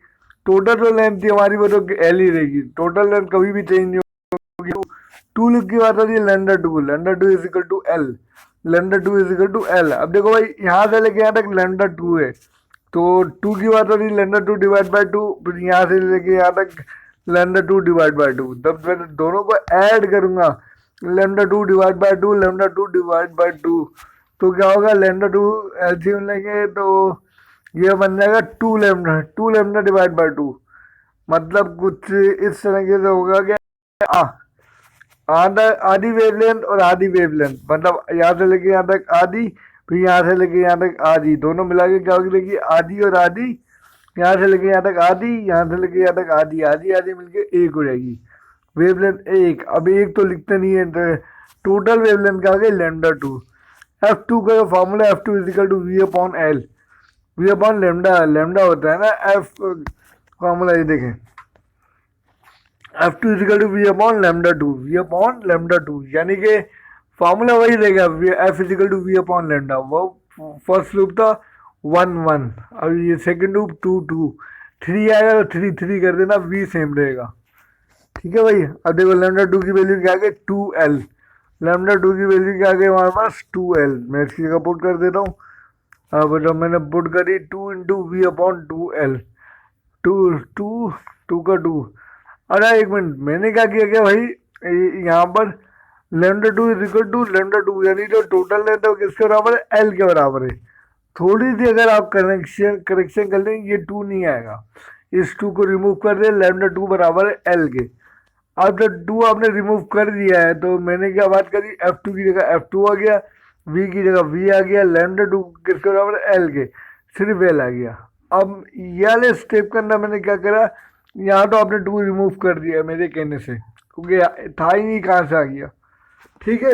टोटल जो लेंथ थी हमारी वो तो एल ही रहेगी, टोटल लेंथ कभी भी चेंज नहीं होगी। टू लूप की बात हो रही है, lambda two is equal to L, lambda two is equal to L. अब देखो भाई यहाँ से लेके यहाँ तक लेंडर टू है, तो टू की बात हो रही है, lambda two divide by two, फिर यहाँ से लेके यहाँ तक lambda two divide by two, तब मैं दोनों को ऐड करूंगा, lambda two divide by two, lambda two divide by two, तो क्या होगा, लेंडा टू एलसीएम लेंगे तो ये बन जाएगा two lambda divide by two, मतलब कुछ इस तरीके से होगा कि आधा आधी वेवलेंथ और आधी वेवलेंथ, मतलब यहाँ से लेके यहाँ तक आधी, फिर यहाँ से लेके यहाँ तक आधी, दोनों मिला के क्या होगी, आधी और आधी, यहाँ से लेके यहाँ तक आधी, यहाँ से लेके यहाँ तक आधी, आधी आधी मिलके एक हो जाएगी वेवलेंथ एक। अब एक तो लिखते नहीं है, तो टोटल वेवलेंथ का आ गया लेमडा टू। एफ टू का formula F two equal to we upon L, V upon lambda, lambda होता है ना एफ, फॉर्मूला ये देखें, F two equal to we upon lambda two, we upon lambda two, यानी कि फॉर्मूला वही रहेगा, F equal to we upon lambda. वो फर्स्ट लूप था वन वन, और ये second loop two two, three आएगा तो थ्री थ्री कर देना, वी सेम रहेगा, ठीक है भाई। अब देखो लेमडा टू की वैल्यू क्या आ गई, टू एल, लेमडा टू की वैल्यू क्या आ गई हमारे पास, टू एल, मैं इसकी जगह पुट कर देता हूँ। अब जब मैंने पुट करी two into V upon two L, two two two का टू, अरे एक मिनट, मैंने क्या किया क्या भाई, यहाँ पर lambda two is equal to lambda two, यानी जो टोटल लेंथ है वो किसके बराबर है, एल के बराबर है। थोड़ी सी अगर आप करेक्शन कर लें, ये टू नहीं आएगा, इस टू को रिमूव कर दे, लेमडा टू बराबर है एल के। अब जब टू आपने रिमूव कर दिया है तो मैंने क्या बात करी, एफ टू की जगह एफ टू आ गया, वी की जगह वी आ गया, लेमडा टू किसके बराबर है, एल के, सिर्फ एल आ गया। अब ये वाले स्टेप के अंदर मैंने क्या करा, यहाँ तो आपने टू रिमूव कर दिया मेरे कहने से, क्योंकि था ही नहीं, कहाँ से आ गया, ठीक है।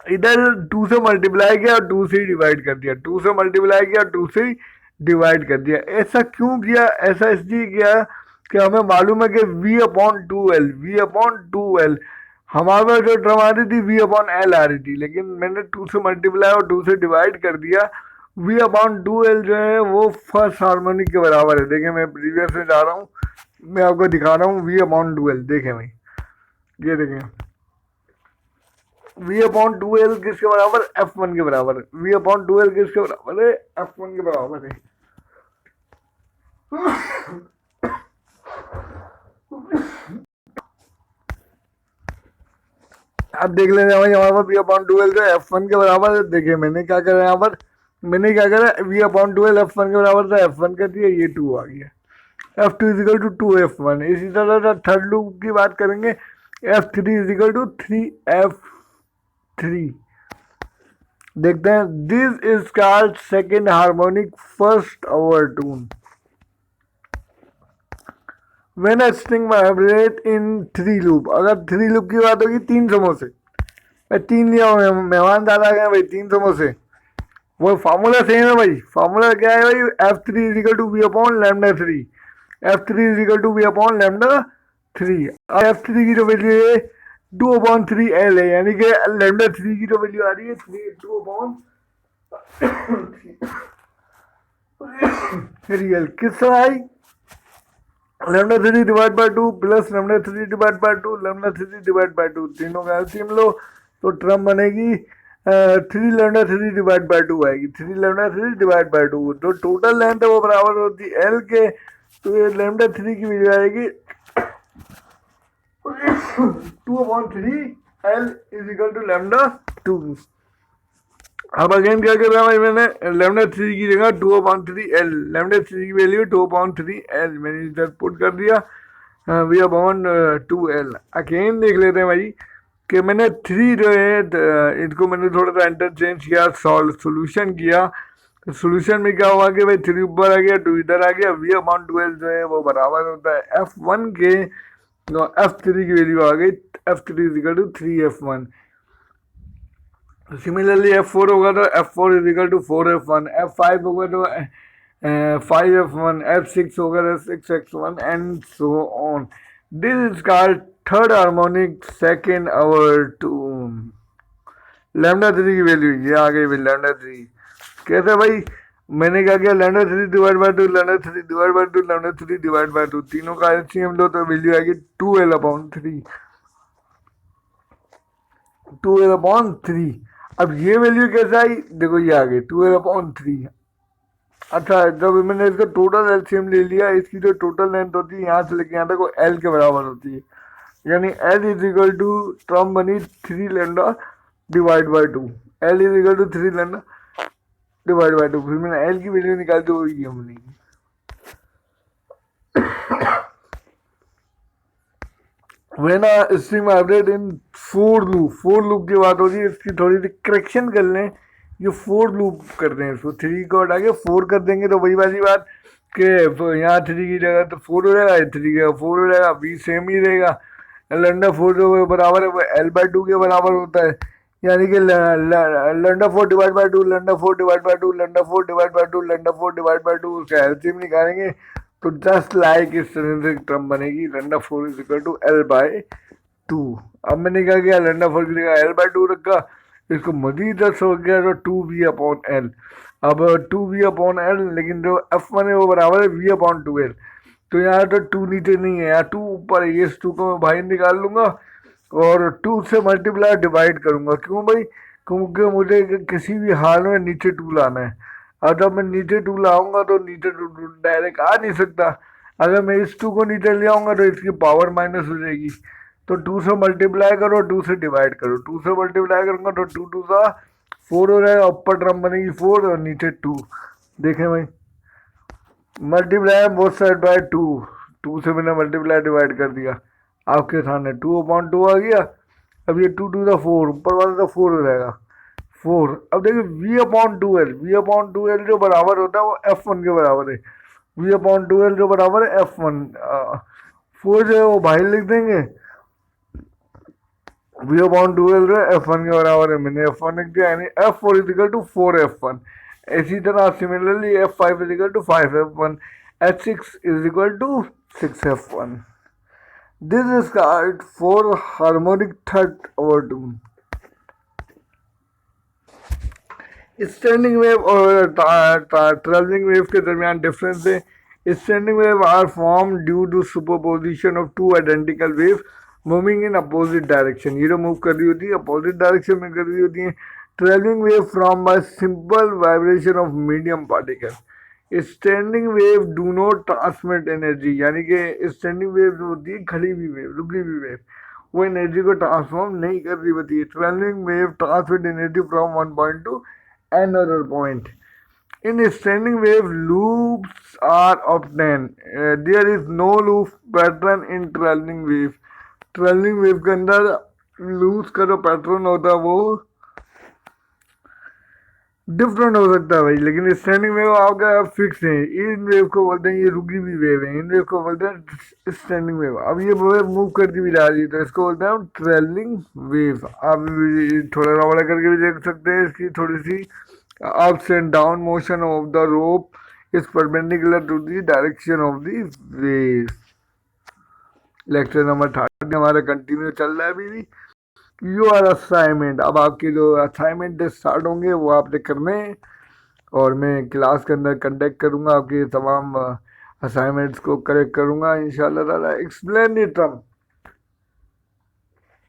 इधर टू से मल्टीप्लाई किया और टू से ही डिवाइड कर दिया, टू से मल्टीप्लाई किया और टू से ही डिवाइड कर दिया। ऐसा क्यों किया, ऐसा इसलिए किया कि हमें मालूम है कि v upon two L, V upon two L, हमारे पास जो टर्म आ रही थी v अपॉन एल आ रही थी, लेकिन मैंने टू से मल्टीप्लाई और टू से डिवाइड कर दिया, v अपॉन टू एल जो है वो फर्स्ट हार्मोनिक के बराबर है। देखें मैं प्रीवियस में जा रहा हूँ, मैं आपको दिखा रहा हूँ v अपॉन टू एल, देखें भाई ये देखें, v अपॉन टू एल किसके बराबर, एफ वन के बराबर है, v अपॉन टू एल किसके बराबर है, एफ वन के बराबर है। अब देख लेते हैं भाई, हमारे पास वी अपॉन टू एल जो एफ वन के बराबर है। देखिए मैंने क्या करा यहाँ पर, मैंने क्या करा, V upon two L F one के बराबर था, एफ वन कर दिया, ये टू आ गया, F two equal to two F one. इसी तरह से थर्ड लूप की बात करेंगे, F three equal to three F three. देखते हैं, this is called second harmonic first overtone. When a string vibrate in three loop, अगर थ्री लूप की बात होगी, तीन समोसे, मैं तीन लिया हूँ, मेहमान दादा गए भाई, तीन समोसे, वो फार्मूला सेम है भाई, फार्मूला क्या है भाई, F three equal to we upon lambda three, F three equal to we upon lambda three. F three की जो वैल्यू है 2/3 L है, यानी कि लैम्डा 3 की जो वैल्यू आ रही है 2/3L किस तरह आई, lambda 3 divide by 2 plus lambda 3 divide by 2 lambda 3 divide by 2, तीनों का एलसीएम लो तो टर्म बनेगी 3 लैम्डा 3 डिवाइड बाय 2 आएगी, 3 लैम्डा 3 डिवाइड बाय 2, जो टोटल लेंथ है वो बराबर होती है एल के, तो ये लैम्डा 3 की वैल्यू आएगी 2/3 L is equal to lambda 2। अब अगेन क्या कर रहा है भाई, मैंने लैम्डा 3 की जगह 2/3 L, लैम्डा 3 की वैल्यू 2/3 L मैंने इधर पुट कर दिया, वी अपॉन 2L। अगेन देख लेते हैं भाई कि मैंने 3 जो है इनको मैंने थोड़ा सा इंटरचेंज किया, सॉल्व सोल्यूशन किया, सोल्यूशन में क्या हुआ कि भाई 3 ऊपर आ गया 2 इधर आ गया, वी अपॉन 2L जो है वो बराबर होता है F1 के, F3 की वैल्यू आ गई, F3 is equal to 3F1। Similarly F4 होगा तो F4 is equal to 4F1, F5 होगा तो 5F1, F6 होगा तो 6X1 and so on. This is called third harmonic second overtone. Lambda 3 की वैल्यू ये आ गई भाई, लैम्डा 3 कैसे भाई, मैंने क्या किया, lambda 3 divide by 2 lambda 3 divide by 2 lambda 3 divide by 2, तीनों का एलसीएम लो तो वैल्यू आएगी 2L/3, 2L/3। अब ये वैल्यू कैसे आई, देखो ये आ गई 2L/3। अच्छा, जब मैंने इसका टोटल एलसीएम ले लिया, इसकी जो टोटल लेंथ होती है यहाँ से लेके यहाँ तक वो एल के बराबर होती है, यानी L is equal to term बनी 3 lambda divide by 2, L is equal to 3 lambda divide by 2, फिर मैंने एल की वैल्यू निकाल दी, वही हमने when a stream operated in for loop की बात हो रही है, इसकी थोड़ी सी करेक्शन कर लें, ये फोर लूप कर दें इसको, 3 को हटा के 4 कर देंगे तो वही वाली बात कि यहाँ 3 की जगह तो 4 हो जाएगा, 3 की जगह 4 हो जाएगा, बी सेम ही रहेगा, लैम्डा 4 जो बराबर है वो L/2 के बराबर होता है, यानी कि lambda 4 divide by 2 lambda 4 divide by 2 lambda 4 divide by 2 lambda 4 divide by 2, उसका एलसीएम निकालेंगे तो जस्ट लाइक इस तरह से टर्म बनेगी, lambda 4 is equal to L/2। अब मैंने क्या किया, लैम्डा 4 की जगह L/2 रखा, इसको मजीद 10 हो गया तो 2V/L। अब 2V/L, लेकिन जो F1 है वो बराबर है V/2L, तो यहाँ तो 2 नीचे नहीं है, यहाँ 2 ऊपर है, इस 2 को मैं बाहर निकाल लूंगा और 2 से मल्टीप्लाई डिवाइड करूंगा, क्यों भाई, क्योंकि मुझे किसी भी हाल में नीचे 2 लाना है, और जब मैं नीचे 2 लाऊंगा तो नीचे 2 डायरेक्ट आ नहीं सकता, अगर मैं इस 2 को नीचे ले आऊंगा तो इसकी पावर माइनस हो जाएगी, तो 2 से मल्टीप्लाई करो 2 से डिवाइड करो, 2 से मल्टीप्लाई करूंगा तो 2 2 का 4 हो जाएगा, ऊपर टर्म बनेगी 4 और नीचे 2, देखें भाई मल्टीप्लाई बोथ साइड बाय 2, 2 से मैंने मल्टीप्लाई डिवाइड कर दिया, आपके सामने 2/2 आ गया, अब ये 2 2 का 4, ऊपर वाला का 4 हो जाएगा 4। अब देखिए V/2L जो बराबर होता है वो F1 के बराबर है, V/2L जो बराबर है F1, 4 जो है वो बाहर लिख देंगे, V/2L जो F1 के बराबर है, मैंने F1 लिख दिया, यानी F4 is equal to 4F1। इसी तरह similarly F5 is equal to 5F1, H6 is equal to 6F1। This is called four harmonic third overtone. Standing wave और ट्रेवलिंग वेव के दरमियान डिफरेंस है। Standing wave are form due to superposition of two identical wave moving in opposite direction, ये जो मूव कर रही होती है अपोजिट डायरेक्शन में कर रही होती है। Travelling wave from by simple vibration of medium particle. Standing wave do not transmit energy, यानी कि स्टैंडिंग वेव जो होती है खड़ी हुई वेव, रुकी हुई वेव, वो एनर्जी को ट्रांसफॉर्म नहीं कर रही होती है। Travelling wave transmit energy from one point two another point. In standing wave, loops are obtained. There is no loop pattern in traveling wave. Traveling wave के अंदर loops का जो पैटर्न होता है वो डिफरेंट हो सकता है भाई, लेकिन स्टैंडिंग वेव आपका फिक्स है। इन वेव को बोलते हैं ये रुकी हुई वेव है, इन वेव को बोलते हैं स्टैंडिंग वेव। अब ये वेव मूव करती हुई जा रही है तो इसको बोलते हैं ट्रेवलिंग वेव। आप थोड़ा रवाड़ा करके भी देख सकते हैं, इसकी थोड़ी सी ups and down motion of the rope is perpendicular to the direction of the wave. Lecture number 30 हमारा कंटिन्यू चल रहा है अभी भी। यू आर असाइनमेंट, अब आपके जो असाइनमेंट स्टार्ट होंगे वो आपने करने हैं, और मैं क्लास के अंदर कंडक्ट करूंगा, आपके तमाम असाइनमेंट्स को करेक्ट करूंगा इंशाल्लाह ताला। Explain the term.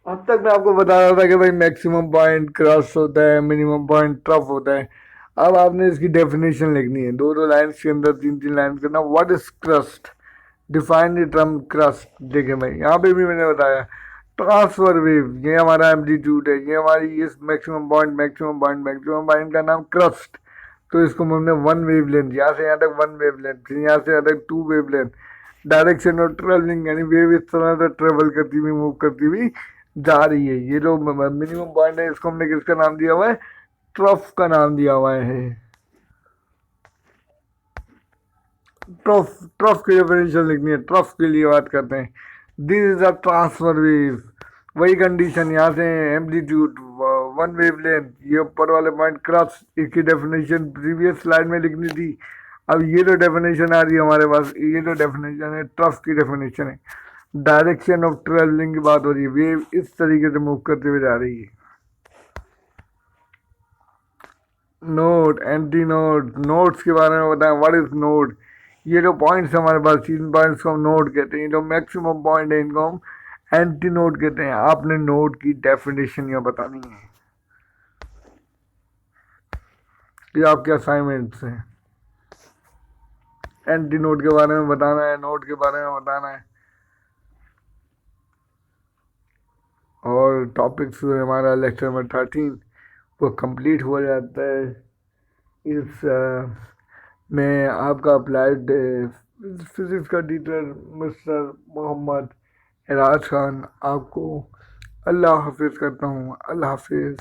अब तक मैं आपको बता रहा था कि भाई मैक्सिमम पॉइंट क्रस्ट होता है, मिनिमम पॉइंट ट्रफ होता है। अब आपने इसकी डेफिनेशन लिखनी है, दो दो लाइन्स के अंदर तीन तीन लाइन करना। What is crust, define the term crust. देखिए भाई यहाँ पे भी मैंने बताया ट्रांसफर वेव, ये हमारा एम्पलीट्यूड है, ये हमारी इस मैक्सिमम पॉइंट मैक्सिमम पॉइंट का नाम क्रस्ट। तो इसको हमने वन वेव लेंथ, यहाँ से यहाँ तक वन वेव लेंथ, फिर यहाँ से यहाँ तक two wavelength. Direction of travelling, यानी वेव इस तरह से ट्रेवल करती हुई मूव करती हुई जा रही है। ये जो मिनिमम पॉइंट है इसको हमने किसका नाम दिया हुआ है, ट्रफ का नाम दिया हुआ है। ट्रफ, ट्रफ की डेफिनेशन लिखनी है, ट्रफ के लिए बात करते हैं। This is a transfer wave, वही कंडीशन यहाँ से एम्पलीट्यूड वन वेव लेंथ, ये ऊपर वाले पॉइंट क्रॉस, इसकी डेफिनेशन प्रीवियस स्लाइड में लिखनी थी। अब ये जो डेफिनेशन आ रही है हमारे पास, ये जो डेफिनेशन है ट्रफ की डेफिनेशन है। डायरेक्शन ऑफ ट्रेवलिंग की बात हो रही है, वेव इस तरीके से मूव करते हुए जा रही है। नोड, एंटी नोड, नोड्स के बारे में बताएं। व्हाट इज नोड, ये जो पॉइंट्स हमारे पास, तीन पॉइंट्स को हम नोड कहते हैं, जो मैक्सिमम पॉइंट है इनको हम एंटी नोड कहते हैं। आपने नोड की डेफिनेशन यहाँ बतानी है, ये आपके असाइनमेंट्स हैं। एंटी नोड के बारे में बताना है, नोड के बारे में बताना है, और टॉपिक्स हमारा लेक्चर नंबर 13 वो कंप्लीट हो जाता है। इस में आपका अप्लाइड फिजिक्स का टीचर मिस्टर मोहम्मद एराज खान आपको अल्लाह हाफिज़ करता हूँ। अल्लाह हाफिज़।